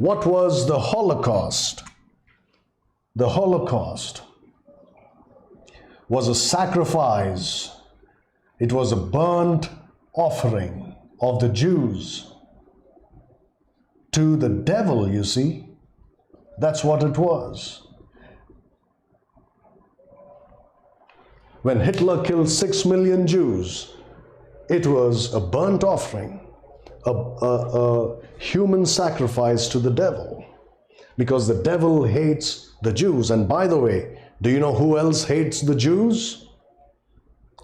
What was the Holocaust? The Holocaust was a sacrifice. It was a burnt offering of the Jews to the devil, you see. That's what it was. When Hitler killed 6 million Jews, it was a burnt offering, a human sacrifice to the devil, because the devil hates the Jews. And by the way, do you know who else hates the Jews?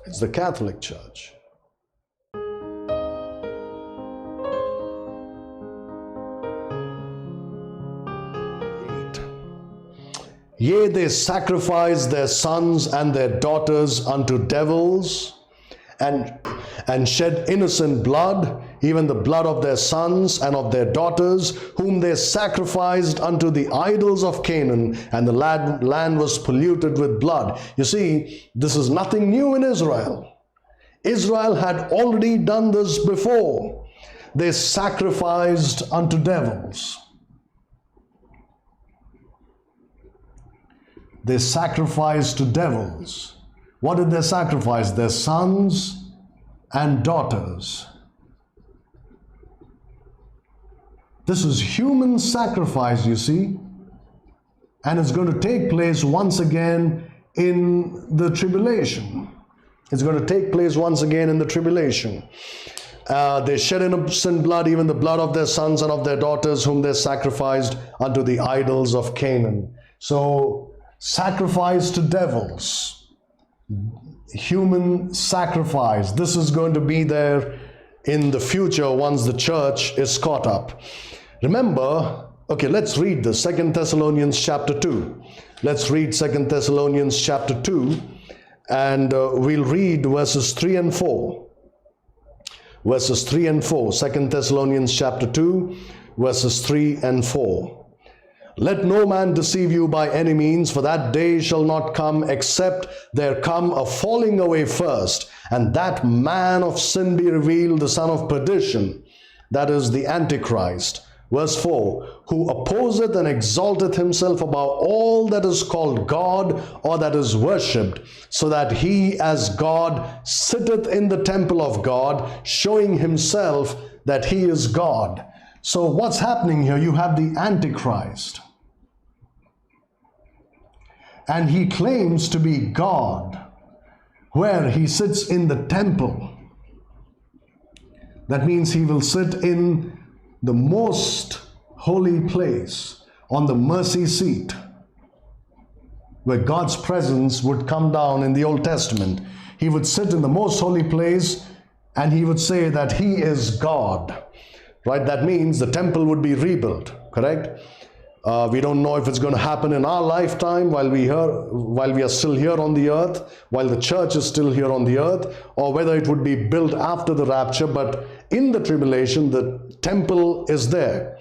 It's the Catholic Church. Yea, they sacrifice their sons and their daughters unto devils, and shed innocent blood, even the blood of their sons and of their daughters, whom they sacrificed unto the idols of Canaan, and the land was polluted with blood. You see, this is nothing new in Israel. Israel had already done this before. They sacrificed unto devils. They sacrificed to devils. What did they sacrifice? Their sons and daughters. This is human sacrifice, you see, and it's going to take place once again in the tribulation. It's going to take place once again in the tribulation. They shed innocent blood, even the blood of their sons and of their daughters, whom they sacrificed unto the idols of Canaan. So, sacrifice to devils, human sacrifice. This is going to be there in the future once the church is caught up. Remember, okay, let's read this, 2 Thessalonians chapter 2. Let's read 2 Thessalonians chapter 2, and we'll read verses 3 and 4. Verses 3 and 4, 2 Thessalonians chapter 2, verses 3 and 4. Let no man deceive you by any means, for that day shall not come, except there come a falling away first, and that man of sin be revealed, the son of perdition, that is the Antichrist. Verse 4, who opposeth and exalteth himself above all that is called God or that is worshipped, so that he as God sitteth in the temple of God, showing himself that he is God. So what's happening here? You have the Antichrist, and he claims to be God, where he sits in the temple. That means he will sit in the most holy place, on the mercy seat, where God's presence would come down in the Old Testament. He would sit in the most holy place, and he would say that he is God, right? That means the temple would be rebuilt, correct? We don't know if it's going to happen in our lifetime while we are still here on the earth, while the church is still here on the earth, or whether it would be built after the rapture. But in the tribulation, the temple is there.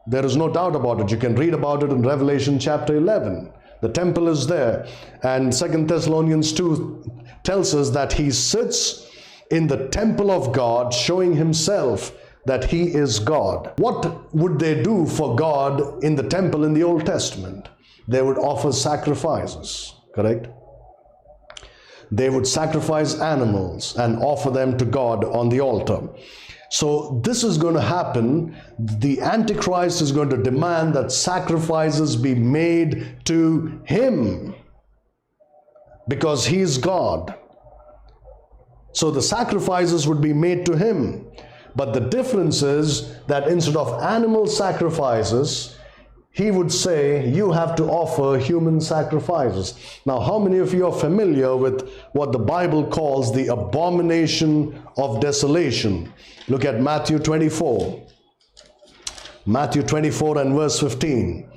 There is no doubt about it. You can read about it in Revelation chapter 11. The temple is there. And 2 Thessalonians 2 tells us that he sits in the temple of God, showing himself that he is God. What would they do for God in the temple in the Old Testament? They would offer sacrifices, correct? They would sacrifice animals and offer them to God on the altar. So this is going to happen. The Antichrist is going to demand that sacrifices be made to him, because he is God. So the sacrifices would be made to him. But the difference is that instead of animal sacrifices, he would say, you have to offer human sacrifices. Now, how many of you are familiar with what the Bible calls the abomination of desolation? Look at Matthew 24. Matthew 24 and verse 15.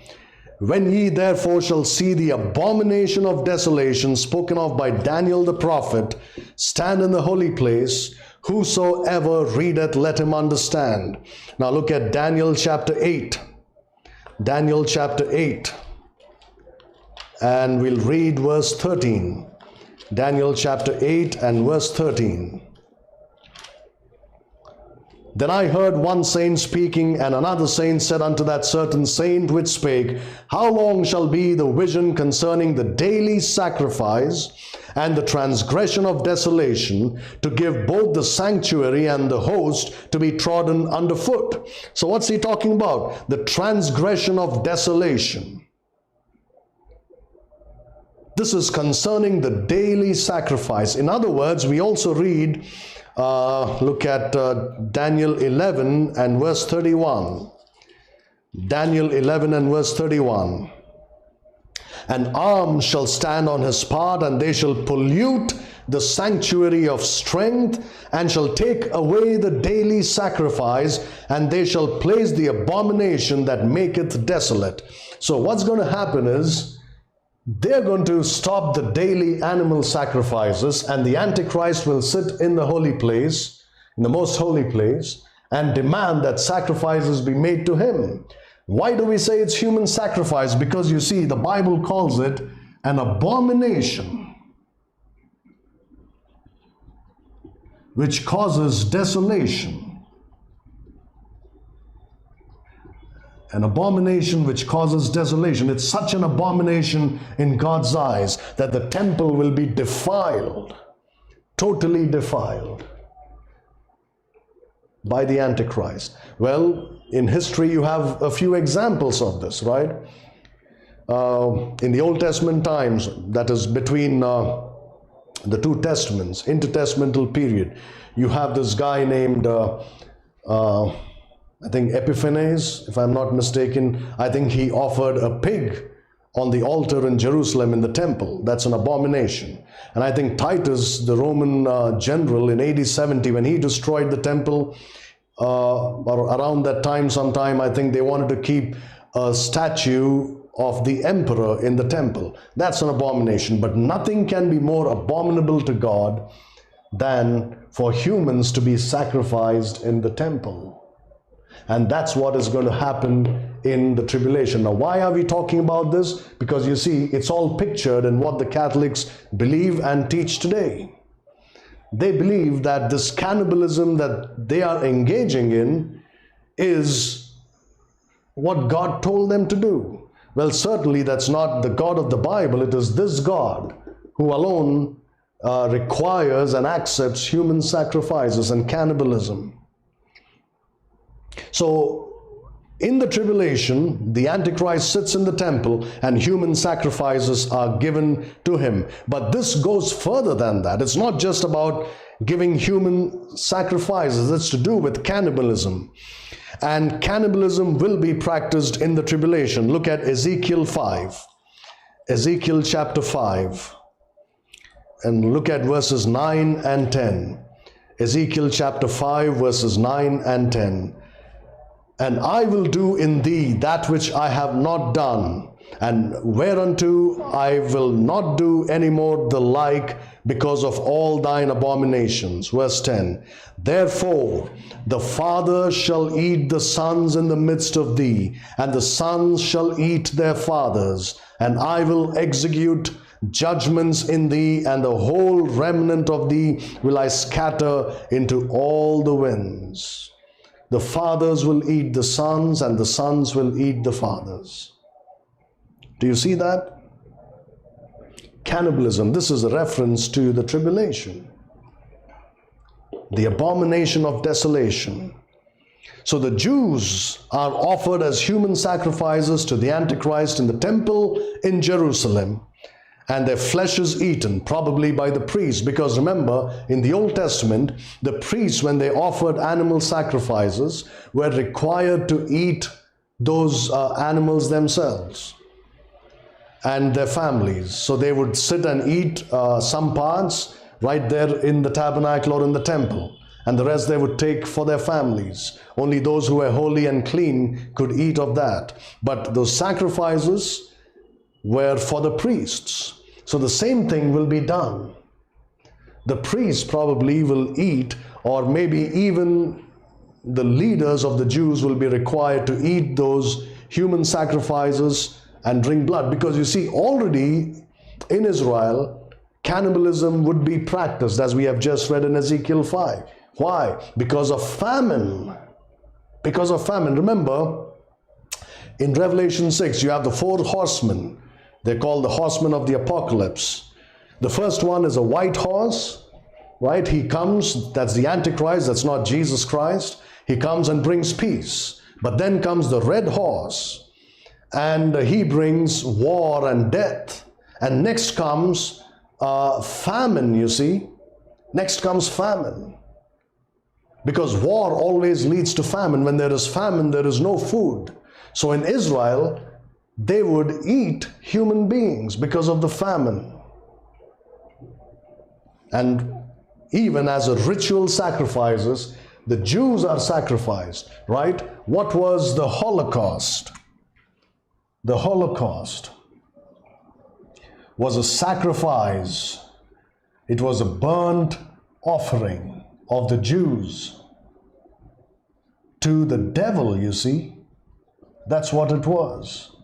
When ye therefore shall see the abomination of desolation spoken of by Daniel the prophet stand in the holy place, whosoever readeth, let him understand. Now look at Daniel chapter 8. Daniel chapter 8. And we'll read verse 13. Daniel chapter 8 and verse 13. Then I heard one saint speaking, and another saint said unto that certain saint which spake, How long shall be the vision concerning the daily sacrifice and the transgression of desolation, to give both the sanctuary and the host to be trodden underfoot? So what's he talking about? The transgression of desolation. This is concerning the daily sacrifice. In other words, we also read, look at Daniel 11 and verse 31. Daniel 11 and verse 31. An arm shall stand on his part, and they shall pollute the sanctuary of strength, and shall take away the daily sacrifice, and they shall place the abomination that maketh desolate. So what's going to happen is, they're going to stop the daily animal sacrifices, and the Antichrist will sit in the holy place, in the most holy place, and demand that sacrifices be made to him. Why do we say it's human sacrifice? Because you see, the Bible calls it an abomination which causes desolation. An abomination which causes desolation. It's such an abomination in God's eyes that the temple will be defiled, totally defiled by the Antichrist. Well, in history you have a few examples of this, right? In the Old Testament times, that is between the two testaments, intertestamental period, you have this guy named I think Epiphanes, if I'm not mistaken. I think he offered a pig on the altar in Jerusalem in the temple. That's an abomination. And I think Titus, the Roman general in AD 70, when he destroyed the temple, or around that time sometime, I think they wanted to keep a statue of the emperor in the temple. That's an abomination. But nothing can be more abominable to God than for humans to be sacrificed in the temple. And that's what is going to happen in the tribulation. Now, why are we talking about this? Because you see, it's all pictured in what the Catholics believe and teach today. They believe that this cannibalism that they are engaging in is what God told them to do. Well, certainly that's not the God of the Bible. It is this God who alone requires and accepts human sacrifices and cannibalism. So, in the tribulation, the Antichrist sits in the temple and human sacrifices are given to him. But this goes further than that. It's not just about giving human sacrifices. It's to do with cannibalism. And cannibalism will be practiced in the tribulation. Look at Ezekiel 5. Ezekiel chapter 5. And look at verses 9 and 10. Ezekiel chapter 5 verses 9 and 10. And I will do in thee that which I have not done, and whereunto I will not do any more the like, because of all thine abominations. Verse 10. Therefore the father shall eat the sons in the midst of thee, and the sons shall eat their fathers, and I will execute judgments in thee, and the whole remnant of thee will I scatter into all the winds. The fathers will eat the sons, and the sons will eat the fathers. Do you see that? Cannibalism. This is a reference to the tribulation. The abomination of desolation. So the Jews are offered as human sacrifices to the Antichrist in the temple in Jerusalem. And their flesh is eaten, probably by the priests, because remember, in the Old Testament, the priests, when they offered animal sacrifices, were required to eat those animals themselves and their families. So they would sit and eat some parts right there in the tabernacle or in the temple, and the rest they would take for their families. Only those who were holy and clean could eat of that. But those sacrifices were for the priests. So the same thing will be done. The priests probably will eat, or maybe even the leaders of the Jews will be required to eat those human sacrifices and drink blood. Because you see, already in Israel, cannibalism would be practiced, as we have just read in Ezekiel 5. Why? Because of famine. Because of famine. Remember, in Revelation 6, you have the 4 horsemen. They're called the horsemen of the apocalypse. The first one is a white horse, right? He comes, that's the Antichrist, that's not Jesus Christ. He comes and brings peace. But then comes the red horse, and he brings war and death. And next comes famine, you see. Next comes famine. Because war always leads to famine. When there is famine, there is no food. So in Israel, they would eat human beings because of the famine. And even as a ritual sacrifices, the Jews are sacrificed, right? What was the Holocaust? The Holocaust was a sacrifice. It was a burnt offering of the Jews to the devil, you see. That's what it was.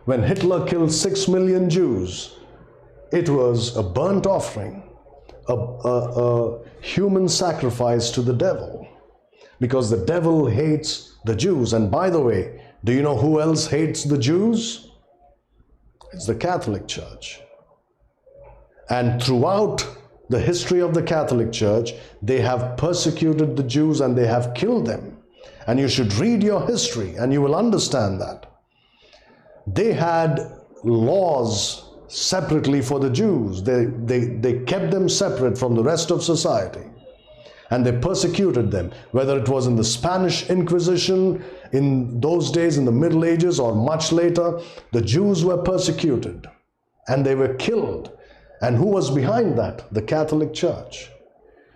When Hitler killed 6 million Jews, it was a burnt offering, a human sacrifice to the devil, because the devil hates the Jews. And by the way, do you know who else hates the Jews? It's the Catholic Church. And throughout the history of the Catholic Church, they have persecuted the Jews and they have killed them. And you should read your history and you will understand that. They had laws separately for the Jews. They kept them separate from the rest of society. And they persecuted them, whether it was in the Spanish Inquisition, in those days in the Middle Ages, or much later. The Jews were persecuted and they were killed. And who was behind that? The Catholic Church.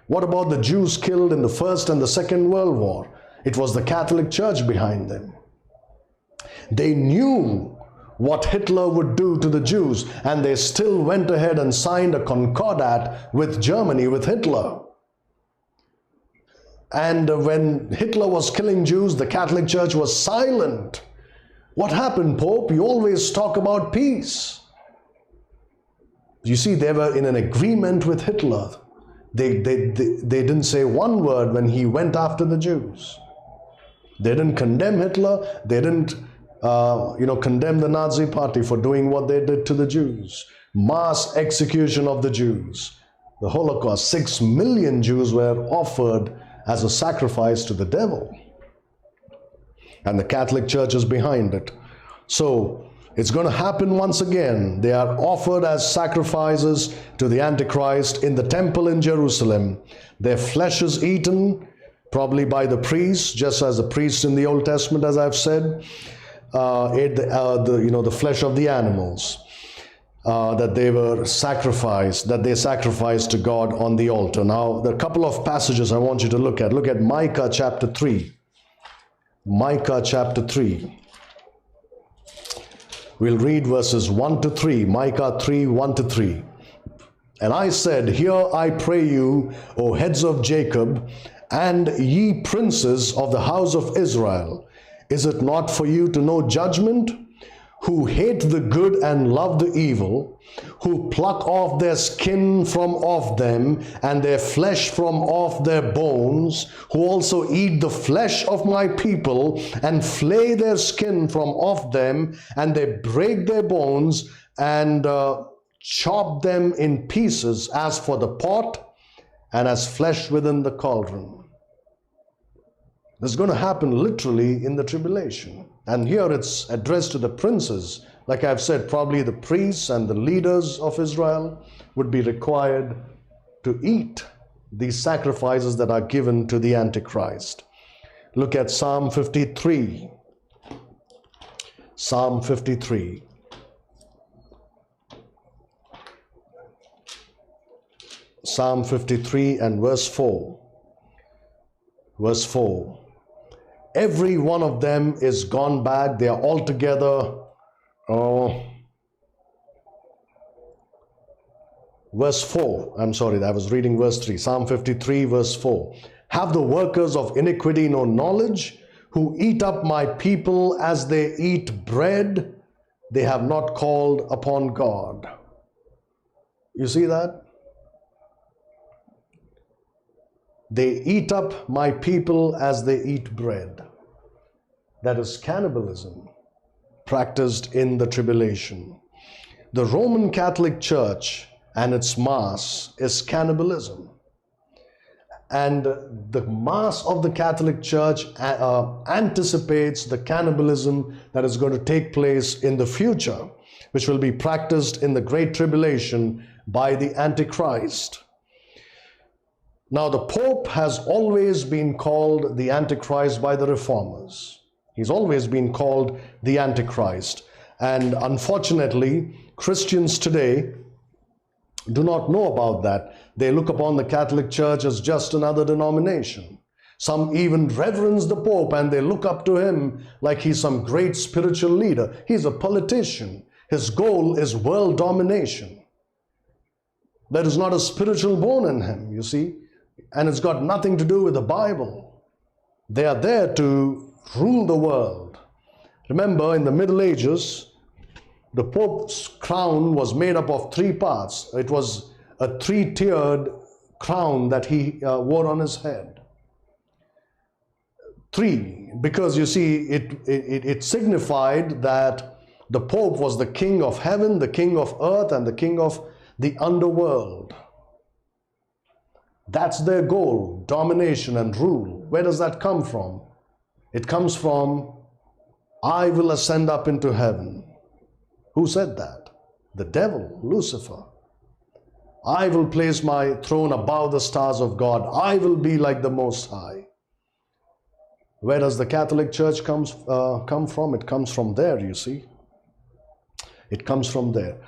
What about the Jews killed in the First and the Second World War? It was the Catholic Church behind them. They knew what Hitler would do to the Jews, and they still went ahead and signed a concordat with Germany, with Hitler. And when Hitler was killing Jews, the Catholic Church was silent. What happened, Pope? You always talk about peace. You see, they were in an agreement with Hitler. They didn't say one word when he went after the Jews. They didn't condemn Hitler. They didn't condemn the Nazi party for doing what they did to the Jews. Mass execution of the Jews. The Holocaust. 6 million Jews were offered as a sacrifice to the devil. And the Catholic Church is behind it. So it's going to happen once again. They are offered as sacrifices to the Antichrist in the temple in Jerusalem. Their flesh is eaten, probably by the priests, just as the priests in the Old Testament, as I've said, ate the flesh of the animals that they were sacrificed, that they sacrificed to God on the altar. Now, there are a couple of passages I want you to look at. Look at Micah chapter 3. Micah chapter 3. We'll read verses 1 to 3. Micah 3, 1 to 3. And I said, hear, I pray you, O heads of Jacob, and ye princes of the house of Israel. Is it not for you to know judgment? Who hate the good and love the evil, who pluck off their skin from off them, and their flesh from off their bones, who also eat the flesh of my people, and flay their skin from off them, and they break their bones, and chop them in pieces, as for the pot, and as flesh within the cauldron. This is going to happen literally in the tribulation. And here it's addressed to the princes. Like I've said, probably the priests and the leaders of Israel would be required to eat these sacrifices that are given to the Antichrist. Look at Psalm 53. Psalm 53. Psalm 53 and verse 4. Verse 4. Every one of them is gone back. They are altogether, verse 4. I'm sorry, I was reading verse 3. Psalm 53, verse 4. Have the workers of iniquity no knowledge, who eat up my people as they eat bread? They have not called upon God. You see that? They eat up my people as they eat bread. That is cannibalism practiced in the tribulation. The Roman Catholic Church and its Mass is cannibalism. And the Mass of the Catholic Church anticipates the cannibalism that is going to take place in the future, which will be practiced in the Great Tribulation by the Antichrist. Now, the Pope has always been called the Antichrist by the Reformers. He's always been called the Antichrist. And unfortunately, Christians today do not know about that. They look upon the Catholic Church as just another denomination. Some even reverence the Pope and they look up to him like he's some great spiritual leader. He's a politician. His goal is world domination. There is not a spiritual bone in him, you see, and it's got nothing to do with the Bible. They are there to rule the world. Remember, in the Middle Ages, the Pope's crown was made up of 3 parts. It was a 3-tiered crown that he wore on his head. 3, because you see, it signified that the Pope was the king of heaven, the king of earth, and the king of the underworld. That's their goal, domination and rule. Where does that come from? It comes from, I will ascend up into heaven. Who said that? The devil, Lucifer. I will place my throne above the stars of God. I will be like the Most High. Where does the Catholic Church come from? It comes from there, you see. It comes from there.